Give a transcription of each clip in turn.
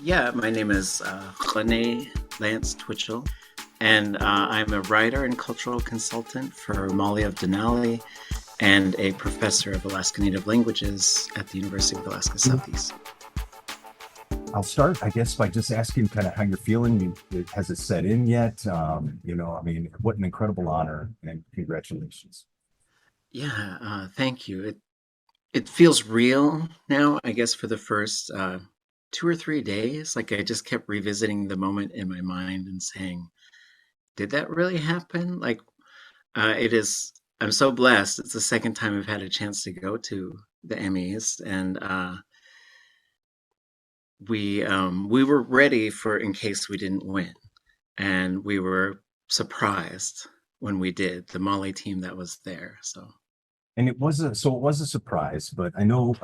Yeah, my name is Lance Twitchell, and I'm a writer and cultural consultant for Molly of Denali and a professor of Alaska Native Languages at the University of Alaska Southeast. I'll start, I guess, by just asking kind of how you're feeling. Has it set in yet? What an incredible honor and congratulations. Yeah, thank you. It feels real now, I guess, for the first 2 or 3 days. Like I just kept revisiting the moment in my mind and saying, did that really happen? Like it is. I'm so blessed. It's the second time I've had a chance to go to the Emmys, and we were ready for in case we didn't win, and we were surprised when we did. The Molly team that was there. So And it was a surprise, but I know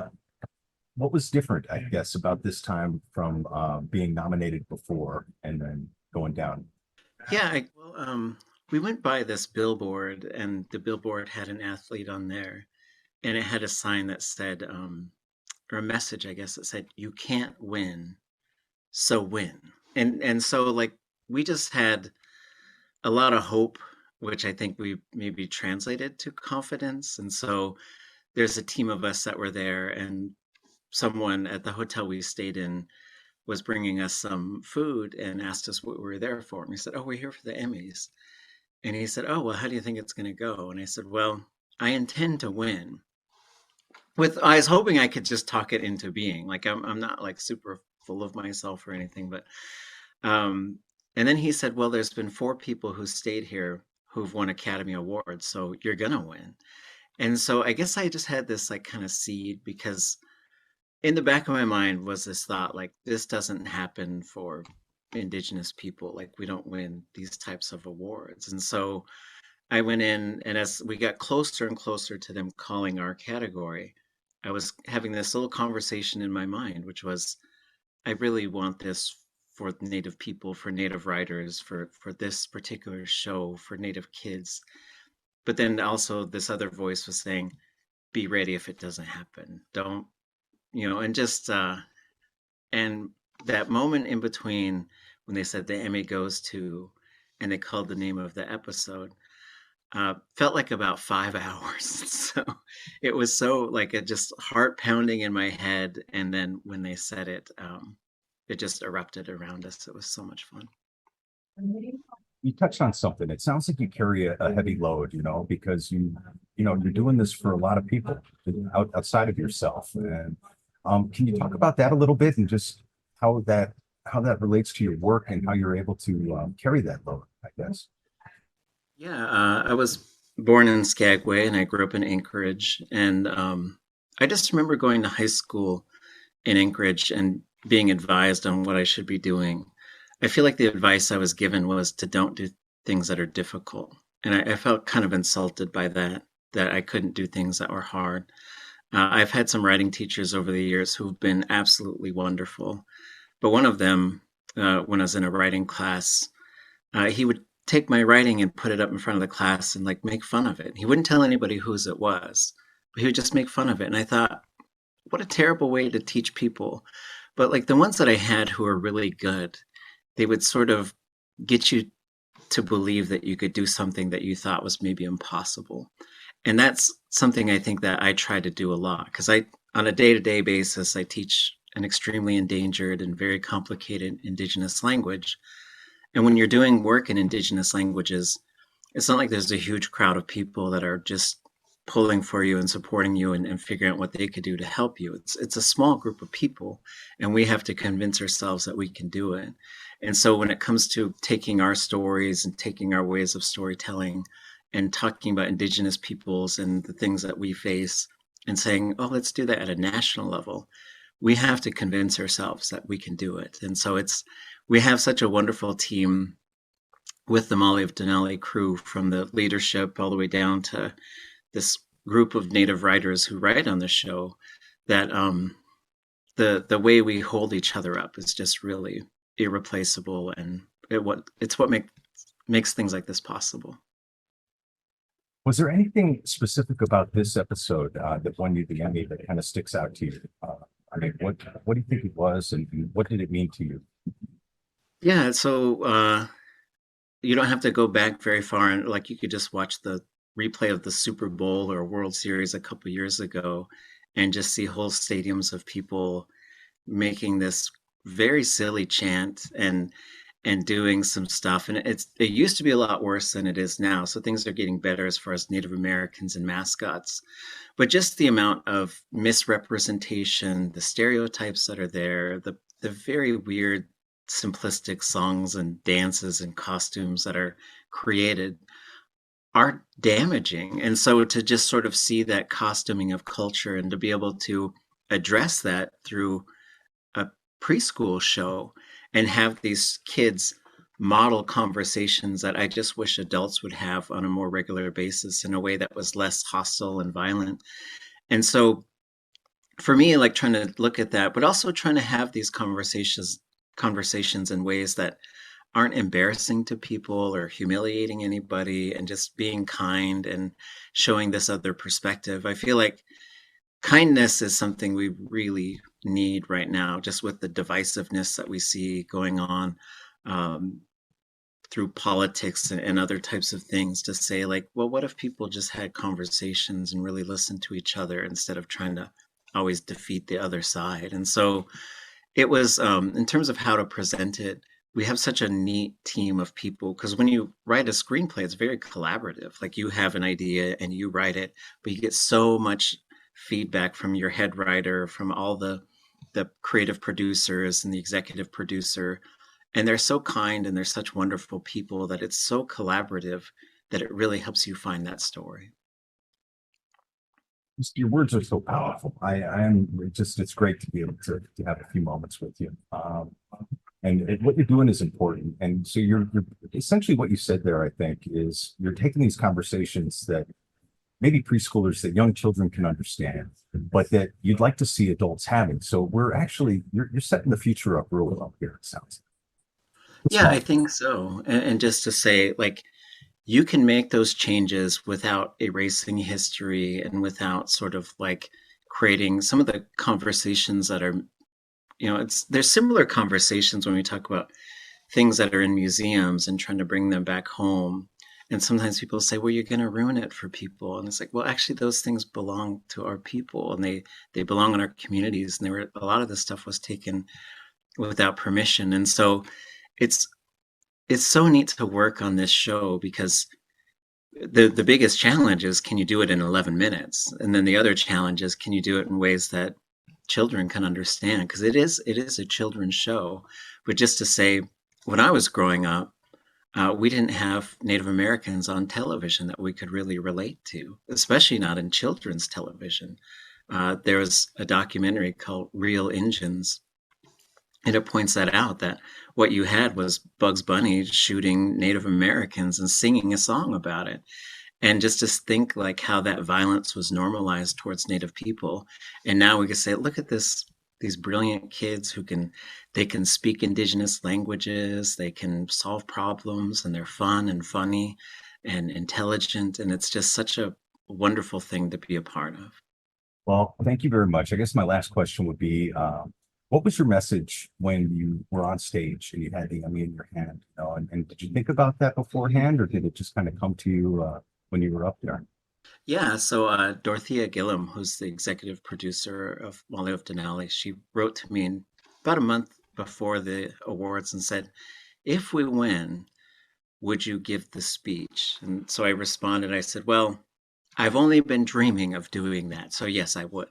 what was different, I guess, about this time from being nominated before and then going down. yeah, we went by this billboard, and the billboard had an athlete on there, and it had a sign that said, or a message, I guess, that said, "You can't win, so win." And so like we just had a lot of hope, which I think we maybe translated to confidence. And so there's a team of us that were there, and someone at the hotel we stayed in was bringing us some food and asked us what we were there for. And we said, "Oh, we're here for the Emmys." And he said, "Oh, well, how do you think it's going to go?" And I said, "Well, I intend to win." I was hoping I could just talk it into being. Like I'm not like super full of myself or anything, but um, and then he said, "Well, there's been four people who stayed here who've won Academy Awards, so you're gonna win." And so I guess I just had this like kind of seed because in the back of my mind was this thought like this doesn't happen for Indigenous people. Like we don't win these types of awards. And so I went in, and as we got closer and closer to them calling our category, I was having this little conversation in my mind, which was I really want this for Native people, for Native writers, for this particular show, for Native kids. But then also this other voice was saying, "Be ready if it doesn't happen. Don't, and just and that moment in between when they said the Emmy goes to, and they called the name of the episode, felt like about 5 hours. So it was so like a just heart pounding in my head. And then when they said it, it just erupted around us. It was so much fun. You touched on something. It sounds like you carry a heavy load, because you're doing this for a lot of people outside of yourself. And can you talk about that a little bit and just how that how that relates to your work and how you're able to carry that load, I guess. Yeah, I was born in Skagway and I grew up in Anchorage. And I just remember going to high school in Anchorage and being advised on what I should be doing. I feel like the advice I was given was to don't do things that are difficult. And I felt kind of insulted by that I couldn't do things that were hard. I've had some writing teachers over the years who've been absolutely wonderful. But one of them, when I was in a writing class, he would take my writing and put it up in front of the class and like make fun of it. He wouldn't tell anybody whose it was, but he would just make fun of it. And I thought, what a terrible way to teach people. But like the ones that I had who were really good, they would sort of get you to believe that you could do something that you thought was maybe impossible. And that's something I think that I try to do a lot because on a day-to-day basis, I teach an extremely endangered and very complicated Indigenous language. And when you're doing work in Indigenous languages, it's not like there's a huge crowd of people that are just pulling for you and supporting you and figuring out what they could do to help you. It's a small group of people, and we have to convince ourselves that we can do it. And so when it comes to taking our stories and taking our ways of storytelling and talking about Indigenous peoples and the things that we face and saying, oh, let's do that at a national level, we have to convince ourselves that we can do it. And so we have such a wonderful team with the Molly of Denali crew, from the leadership all the way down to this group of Native writers who write on the show, that the way we hold each other up is just really irreplaceable, and it's what makes things like this possible. Was there anything specific about this episode that won you the Emmy that kind of sticks out to you? learning? What do you think it was, and what did it mean to you? Yeah, so you don't have to go back very far, and like you could just watch the replay of the Super Bowl or World Series a couple years ago and just see whole stadiums of people making this very silly chant and doing some stuff. And it used to be a lot worse than it is now, so things are getting better as far as Native Americans and mascots. But just the amount of misrepresentation, the stereotypes that are there, the very weird simplistic songs and dances and costumes that are created are damaging. And so to just sort of see that costuming of culture and to be able to address that through a preschool show and have these kids model conversations that I just wish adults would have on a more regular basis in a way that was less hostile and violent. And so for me, like trying to look at that, but also trying to have these conversations in ways that aren't embarrassing to people or humiliating anybody, and just being kind and showing this other perspective. I feel like kindness is something we really need right now, just with the divisiveness that we see going on um, through politics and other types of things, to say like, well, what if people just had conversations and really listened to each other instead of trying to always defeat the other side. And so it was, in terms of how to present it, we have such a neat team of people, because when you write a screenplay, it's very collaborative. Like you have an idea and you write it, but you get so much feedback from your head writer, from all the creative producers and the executive producer, and they're so kind and they're such wonderful people that it's so collaborative that it really helps you find that story. Just your words are so powerful. I am just, it's great to be able to have a few moments with you. What you're doing is important. And so you're essentially what you said there, I think, is you're taking these conversations that maybe preschoolers, that young children can understand, but that you'd like to see adults having. So we're actually, you're setting the future up really well here, it sounds like. Yeah, I Small. think so. And just to say, like, you can make those changes without erasing history and without sort of like creating some of the conversations that are, there's similar conversations when we talk about things that are in museums and trying to bring them back home. And sometimes people say, well, you're going to ruin it for people. And it's like, well, actually, those things belong to our people, and they belong in our communities. And a lot of this stuff was taken without permission. And so it's, it's so neat to work on this show, because the biggest challenge is, can you do it in 11 minutes? And then the other challenge is, can you do it in ways that children can understand? Because it is a children's show. But just to say, when I was growing up, we didn't have Native Americans on television that we could really relate to, especially not in children's television. There was a documentary called Real Injuns, and it points that out, that what you had was Bugs Bunny shooting Native Americans and singing a song about it. And just to think like how that violence was normalized towards Native people. And now we can say, look at these brilliant kids who they can speak indigenous languages, they can solve problems, and they're fun and funny and intelligent. And it's just such a wonderful thing to be a part of. Well, thank you very much. I guess my last question would be, what was your message when you were on stage and you had the Emmy in your hand? And did you think about that beforehand, or did it just kind of come to you when you were up there? Yeah, so Dorothea Gillum, who's the executive producer of Molly of Denali, she wrote to me about a month before the awards and said, if we win, would you give the speech? And so I responded, I said, well, I've only been dreaming of doing that. So yes, I would.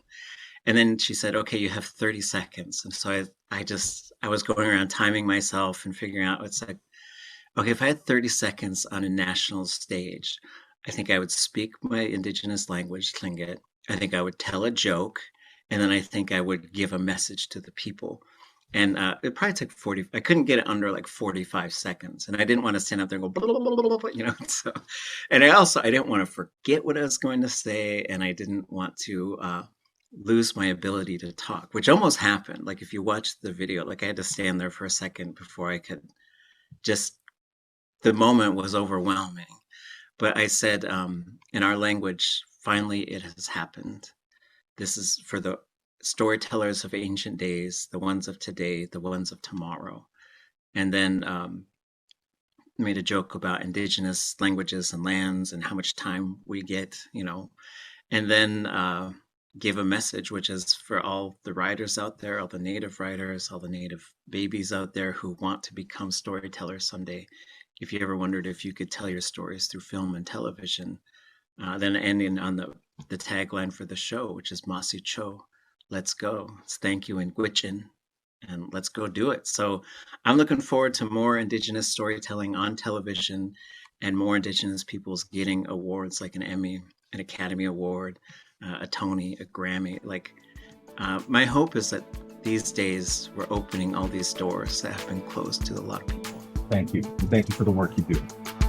And then she said, okay, you have 30 seconds. And so I was going around timing myself and figuring out, it's like, okay, if I had 30 seconds on a national stage, I think I would speak my indigenous language, Tlingit. I think I would tell a joke, and then I think I would give a message to the people. And it probably took 40, I couldn't get it under like 45 seconds. And I didn't want to stand up there and go, blah, blah, blah, blah, blah, So, and I didn't want to forget what I was going to say. And I didn't want to lose my ability to talk, which almost happened. Like if you watch the video, like I had to stand there for a second before I could just, the moment was overwhelming. But I said, in our language, finally it has happened. This is for the storytellers of ancient days, the ones of today, the ones of tomorrow. And then made a joke about indigenous languages and lands and how much time we get, and then gave a message, which is for all the writers out there, all the native writers, all the native babies out there who want to become storytellers someday. If you ever wondered if you could tell your stories through film and television, then ending on the tagline for the show, which is Masi Cho, let's go. It's thank you in Gwich'in, and let's go do it. So I'm looking forward to more Indigenous storytelling on television and more Indigenous peoples getting awards like an Emmy, an Academy Award, a Tony, a Grammy. My hope is that these days we're opening all these doors that have been closed to a lot of people. Thank you. Thank you for the work you do.